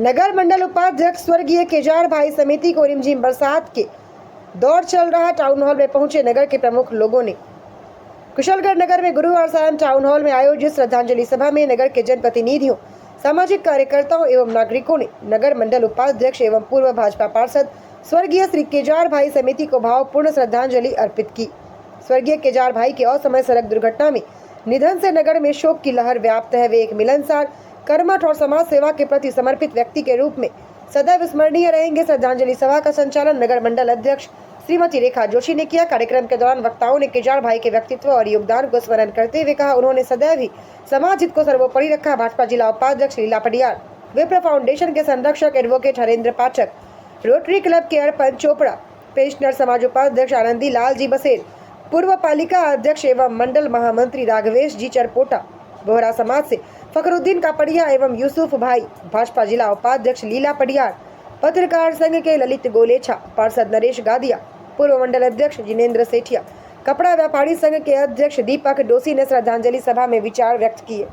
नगर मंडल उपाध्यक्ष स्वर्गीय केजार भाई समिति को रिमझिम बरसात के दौर चल रहा टाउन हॉल में पहुंचे नगर के प्रमुख लोगों ने कुशलगढ़ नगर में गुरुवार शाम टाउन हॉल में आयोजित श्रद्धांजलि सभा में नगर के जनप्रतिनिधियों, सामाजिक कार्यकर्ताओं एवं नागरिकों ने नगर मंडल उपाध्यक्ष एवं पूर्व भाजपा पार्षद स्वर्गीय श्री केजार भाई समिति को भावपूर्ण श्रद्धांजलि अर्पित की। स्वर्गीय केजार भाई के असमय सड़क दुर्घटना में निधन से नगर में शोक की लहर व्याप्त है। वे एक मिलनसार, कर्मठ और समाज सेवा के प्रति समर्पित व्यक्ति के रूप में सदैव स्मरणीय रहेंगे। श्रद्धांजलि सभा का संचालन नगर मंडल अध्यक्ष श्रीमती रेखा जोशी ने किया। कार्यक्रम के दौरान वक्ताओं ने केजार भाई के व्यक्तित्व और योगदान को स्मरण करते हुए कहा, उन्होंने सदैव ही समाज हित को सर्वोपरि रखा। भाजपा जिला उपाध्यक्ष लीला पडियार, विप्र फाउंडेशन के संरक्षक एडवोकेट हरेंद्र पाठक, रोटरी क्लब के अर्पण चोपड़ा, पेंशनर समाज उपाध्यक्ष आनंदी लाल जी बसेर, पूर्व पालिका अध्यक्ष एवं मंडल महामंत्री राघवेश जी चरपोटा, बोहरा समाज से फखरुद्दीन कापड़िया एवं यूसुफ भाई, भाजपा जिला उपाध्यक्ष लीला पडियार, पत्रकार संघ के ललित गोलेछा, पार्षद नरेश गादिया, पूर्व मंडल अध्यक्ष जिनेंद्र सेठिया, कपड़ा व्यापारी संघ के अध्यक्ष दीपक डोसी ने श्रद्धांजलि सभा में विचार व्यक्त किए।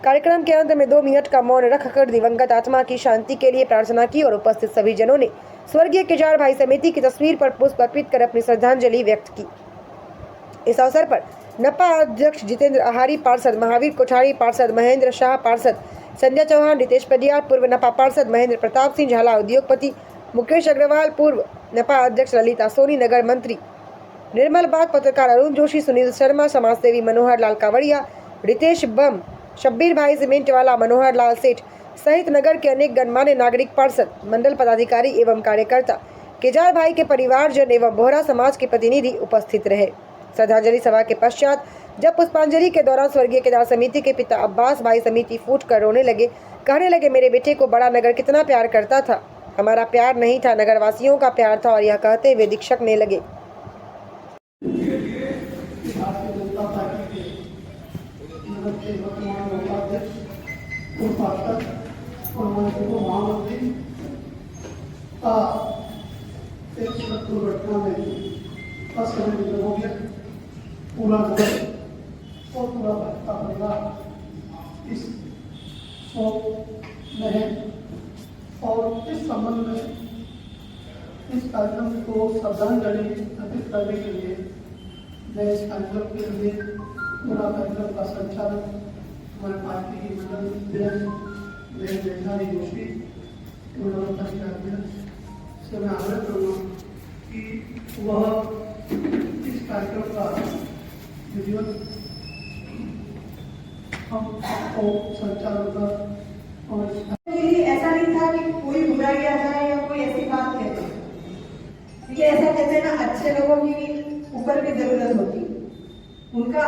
कार्यक्रम के अंत में 2 मिनट का मौन रखकर दिवंगत आत्मा की शांति के लिए प्रार्थना की और उपस्थित सभी जनों ने स्वर्गीय केजार भाई समिति की तस्वीर पर पुष्प अर्पित कर अपनी श्रद्धांजलि व्यक्त की। इस अवसर पर नपा अध्यक्ष जितेंद्र आहारी, पार्षद महावीर कोठारी, पार्षद महेंद्र शाह, पार्षद संजय चौहान, रितेश पडियार, पूर्व नपा पार्षद महेंद्र प्रताप सिंह झाला, उद्योगपति मुकेश अग्रवाल, पूर्व नपा अध्यक्ष ललिता सोनी, नगर मंत्री निर्मल बाग, पत्रकार अरुण जोशी, सुनील शर्मा, समाजसेवी मनोहर लाल कावड़िया, रितेश बम, शब्बीर भाई सीमेंट वाला, मनोहर लाल सेठ सहित नगर के अनेक गणमान्य नागरिक, पार्षद, मंडल पदाधिकारी एवं कार्यकर्ता, केजार भाई के परिवारजन एवं बोहरा समाज के प्रतिनिधि उपस्थित रहे। श्रद्धांजलि सभा के पश्चात जब पुष्पांजलि के दौरान स्वर्गीय केदार समिति के पिता अब्बास भाई समिति फूट कर रोने लगे, कहने लगे, मेरे बेटे को बड़ा नगर कितना प्यार करता था, हमारा प्यार नहीं था, नगर वासियों का प्यार था। और यह कहते हुए दीक्षकने लगे। पूरा और पूरा भाजपा परिवार इस शोक में है और इस संबंध में इस कार्यक्रम को श्रद्धांजलि अर्पित करने के लिए मैं इस कार्यक्रम के लिए पूरा कार्यक्रम का संचालन हमारे पार्टी की मंडल अध्यक्ष मेरे रेखा जोशी से मैं आग्रह करूँगा कि वह इस कार्यक्रम का वीडियो हमको संचालन कर और ऐसा नहीं था कि कोई बुराई आ जाए या कोई ऐसी बात कहते, ये ऐसा कहते हैं ना, अच्छे लोगों की ऊपर की जरूरत होती। उनका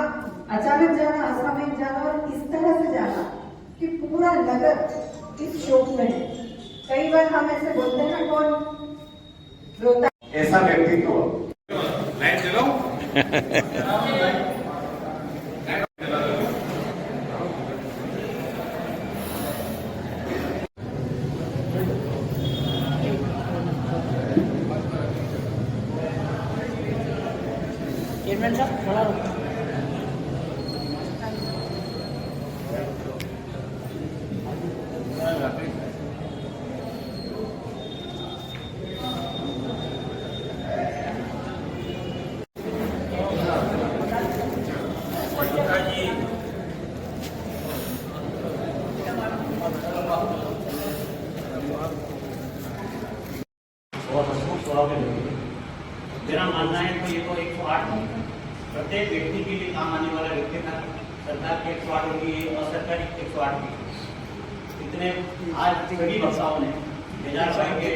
अचानक जाना, असामयिक जाना और इस तरह से जाना कि पूरा नगर इस शोक में है। कई बार हम ऐसे बोलते हैं ना, कौन रोता, ऐसा व्यक्तित्व मेरा मानना है कि ये तो 108 प्रत्येक व्यक्ति के लिए काम आने वाला व्यक्ति था। सरकार के 108 होगी, असरकारी 108 भी। इतने आज सभी वक्ताओं ने केजार भाई के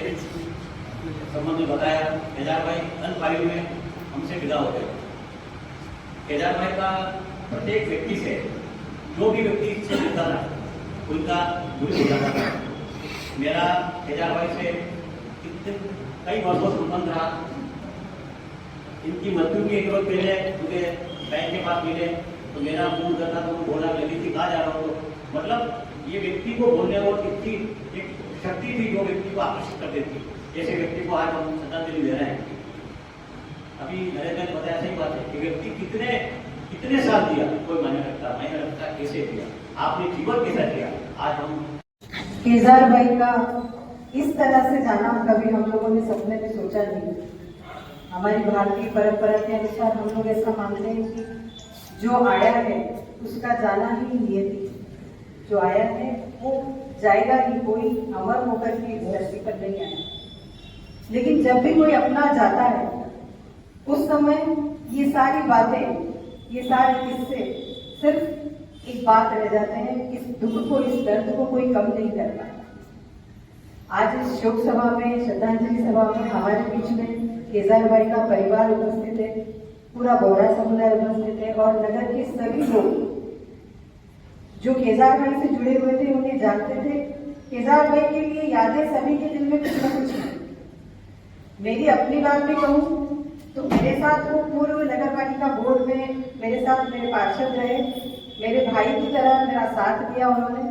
संबंध में बताया। केजार भाई अल्पायु में हमसे विदा हो गए। केजार भाई का प्रत्येक व्यक्ति से जो भी व्यक्ति से मिलता था उनका दूर हो जाता था। मेरा केजार भाई से कई वर्षों संबंध रहा। इनकी मृत्यु के एक रोज पहले मुझे बैंक के पास मिले तो मेरा फोन करता तो बोला, लगी थी कहाँ जा रहा हो। तो मतलब ये व्यक्ति को बोलने और इतनी एक शक्ति थी जो व्यक्ति को आकर्षित कर देती। ऐसे व्यक्ति को आज हम श्रद्धांजलि दे रहे हैं। अभी नरेंद्र ने बताया, सही बात है कि व्यक्ति कितने साल दिया कोई मायने रखता, कैसे दिया, आपने जीवन कैसा दिया। आज हम केदार भाई का इस तरह से जाना कभी हम लोगों ने सपने में सोचा नहीं। हमारी भारतीय परंपरा के अनुसार हम लोग ऐसा मानते हैं कि जो आया है उसका जाना ही नियति, जो आया है वो जाएगा ही, कोई अमर होकर के इस धरती पर नहीं आया। लेकिन जब भी कोई अपना जाता है उस समय ये सारी बातें, ये सारे किस्से सिर्फ एक बात रह जाते हैं, इस दुख को, इस दर्द को कोई कम नहीं कर पाता। आज इस शोक सभा में, श्रद्धांजलि सभा में हमारे बीच में केदार भाई का परिवार उपस्थित है, पूरा बोहरा समुदाय उपस्थित है और नगर के सभी लोग जो केदार भाई से जुड़े हुए थे, उन्हें जानते थे। केदार भाई के लिए यादें सभी के दिल में कुछ न कुछ है। मेरी अपनी बात भी कहूँ तो मेरे साथ वो पूर्व नगर पालिका बोर्ड में मेरे साथ मेरे पार्षद रहे, मेरे भाई की तरह मेरा साथ दिया उन्होंने।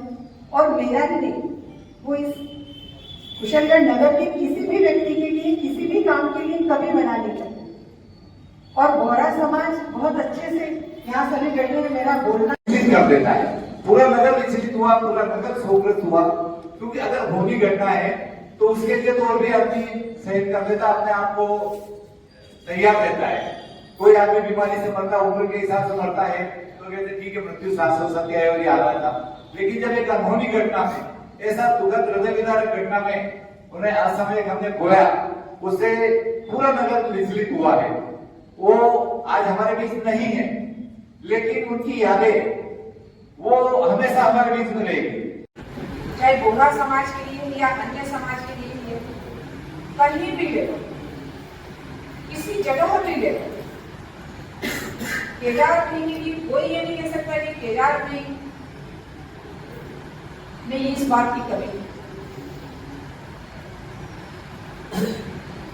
और मेरा ही नहीं, वो इस कुशलगढ़ नगर के किसी भी व्यक्ति के लिए, किसी भी काम के लिए कभी मना नहीं करता। और बोहरा समाज बहुत अच्छे से यहाँ सभी बैठे में मेरा बोलना कर देता है। पूरा नगर विचलित हुआ, पूरा नगर शोकग्रस्त हुआ, क्योंकि अगर भूमि घटना है तो उसके लिए तो और भी आदमी सहन कर देता, अपने आप को तैयार रहता है। कोई आदमी बीमारी से मरता, उम्र के हिसाब से मरता है तो कहते ठीक है, मृत्यु सांस हो सकती है और ये हालत था। लेकिन जब एक अनहोनी घटना में, ऐसा दुखद हृदय विदारक घटना में उन्हें असमय हमने खोया, उससे पूरा नगर विचलित हुआ है। वो आज हमारे बीच नहीं है, लेकिन उनकी यादें वो हमेशा हमारे बीच में रहेगी। चाहे बोहरा समाज के लिए या अन्य समाज के लिए, कहीं भी ले लो, किसी जगह भी ले लो, केदार नहीं की कोई ये नहीं कह सकता कि केदार नहीं इस बात की कमी।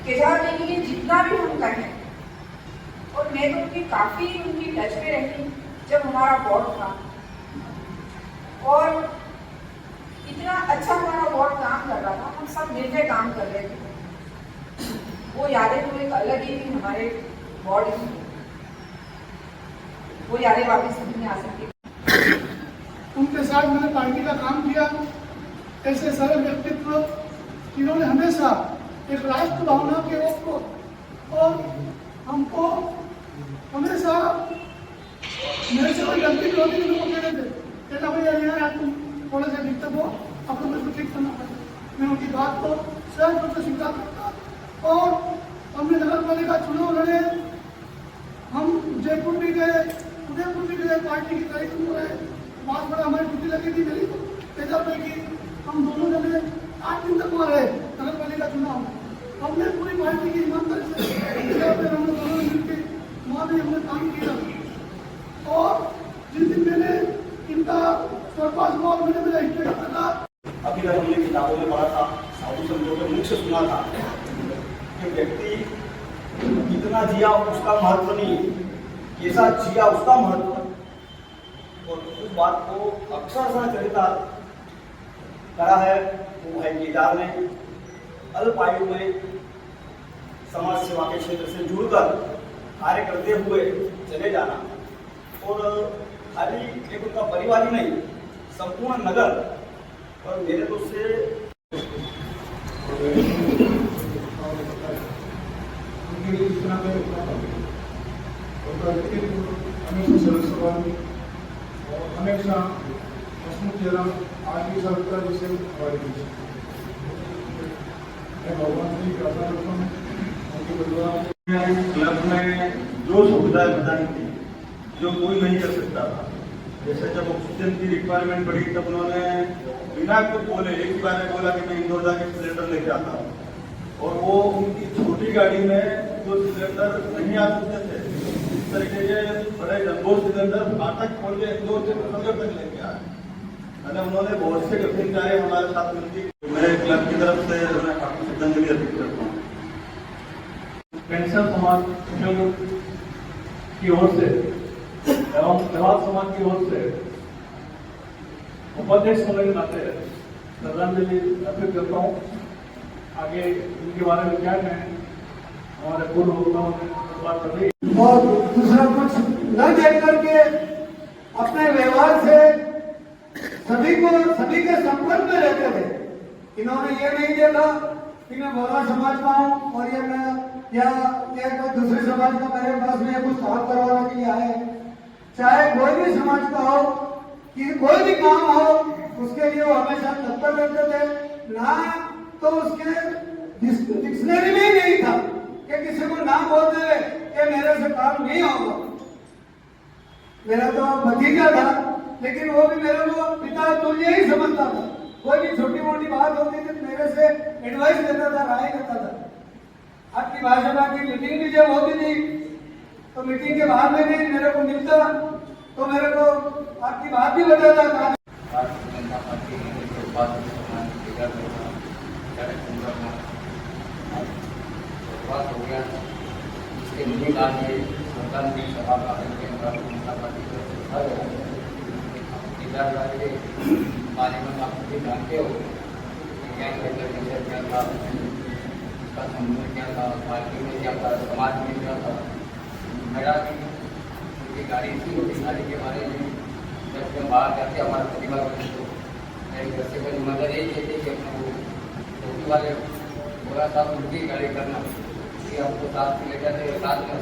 केदार नहीं के जितना भी हम कहें, और मैं तो उनकी काफी उनकी टच में रही जब हमारा बोर्ड था, और इतना अच्छा हमारा बोर्ड काम कर रहा था, हम सब मिलकर काम कर रहे थे। वो यादें तो एक अलग ही थी हमारे बोर्ड की, वो यादें वापस नहीं आ सकती। उनके साथ मैंने पार्टी का काम किया। ऐसे सरल व्यक्तित्व जिन्होंने हमेशा एक राष्ट्र भावना के ओर और हमको हमेशा मेरे से कोई गलती भी होती थी, कहते थे कहता भैया यहाँ तुम थोड़ा सा दिक्कत हो, आपको मेरे को ठीक करना पड़ेगा। मैं उनकी बात को स्वयं रूप से स्वीकार करता। और हमने नगर पालिका चुनाव लड़े, हम जयपुर भी गए, उदयपुर भी गए, पार्टी की कार्यक्रम में गए। बहुत बड़ा हमारी ड्यूटी लगी थी मेरी केदार भाई की। हम दोनों जने 8 दिन तक वहाँ रहे नगर पालिका चुनाव में। हमने पूरी पार्टी की ईमानदारी से हम दोनों मिलकर वहाँ भी हमने काम किया। और जिस दिन मैंने इनका स्वर्गवास हुआ, मैंने मेरा हिस्ट्री पढ़ा, अभी तक हमने किताबों में पढ़ा था, साधु संतों के मुख से सुना था कि व्यक्ति कितना जिया उसका महत्व नहीं, कैसा जिया उसका महत्व। और उस बात को अक्षरशः चरितार्थ करा है वो भाई केदार ने। अल्प आयु में समाज सेवा के क्षेत्र से जुड़कर कार्य करते हुए चले जाना, और खाली एक उनका परिवार ही नहीं, संपूर्ण नगर और मेरे तो से हमेशा हसमुख चेहरा आज भी सरकार जिसे हमारे बीच भगवान जी प्रार्थना करता हूँ। क्लब में जो सुविधाएं प्रदान की जो कोई नहीं कर सकता था, जैसे जब ऑक्सीजन की रिक्वायरमेंट बढ़ी तब उन्होंने बिना कुछ बोले एक ही बार में बोला कि मैं इंदौर जाके सिलेंडर लेके आता हूँ। और वो उनकी छोटी गाड़ी में जो सिलेंडर नहीं आ सकते थे, इस तरीके के बड़े जम्बो सिलेंडर फाटक खोल के इंदौर से कुशलगढ़ तक लेके आए। मैंने उन्होंने बहुत से कठिन कार्य हमारे साथ मिलकर मेरे क्लब की तरफ से काफी श्रद्धांजलि अर्पित करता हूँ। पेंशन समाज की ओर से एवं प्रभात समाज की ओर से उपाध्यक्ष होने के नाते श्रद्धांजलि अर्पित करता हूँ। आगे इनके बारे में क्या कहें, हमारे पूर्व वक्ताओं ने बात कर रही। और दूसरा कुछ न देख करके अपने व्यवहार से सभी के संपर्क में रहते थे। इन्होंने ये नहीं देखा कि मैं बोरा समाज का हूँ और ये मैं या कोई दूसरे समाज का मेरे पास में कुछ काम करवाने के लिए आए। चाहे कोई भी समाज का हो कि कोई भी काम हो उसके लिए वो हमेशा तत्पर रहते थे। ना तो उसके डिक्शनरी में ही नहीं था कि किसी को नाम बोल दे कि मेरे से काम नहीं होगा। मेरा तो भतीजा था लेकिन वो भी मेरे को पिता तुल्य ही समझता था। कोई भी छोटी मोटी बात होती थी मेरे से एडवाइस देता था, राय देता था। आपकी भाजपा की मीटिंग भी जब होती थी तो मीटिंग के बाद में भी मेरे को मिलता तो मेरे को आपकी बात भी बताता था। भारतीय जनता पार्टी के उपाध्यक्ष शुरुआत हो गया। इसके लिए आज ये मतदान की सभा का भारतीय जनता पार्टी के बारे में आप सभी जानते हो कि क्या क्या था, उसका संबंध क्या था, पार्टी में क्या था, समाज में क्या था। मेरा भी गाड़ी थी, उस गाड़ी के बारे में जब हम बाहर जाते हमारे परिवार वाले तो मेरे घर से मेरी मदद यही कहती कि अपने वो टोपी वाले बोला साहब उनकी गाड़ी करना कि आपको साथ में ले जाते साथ में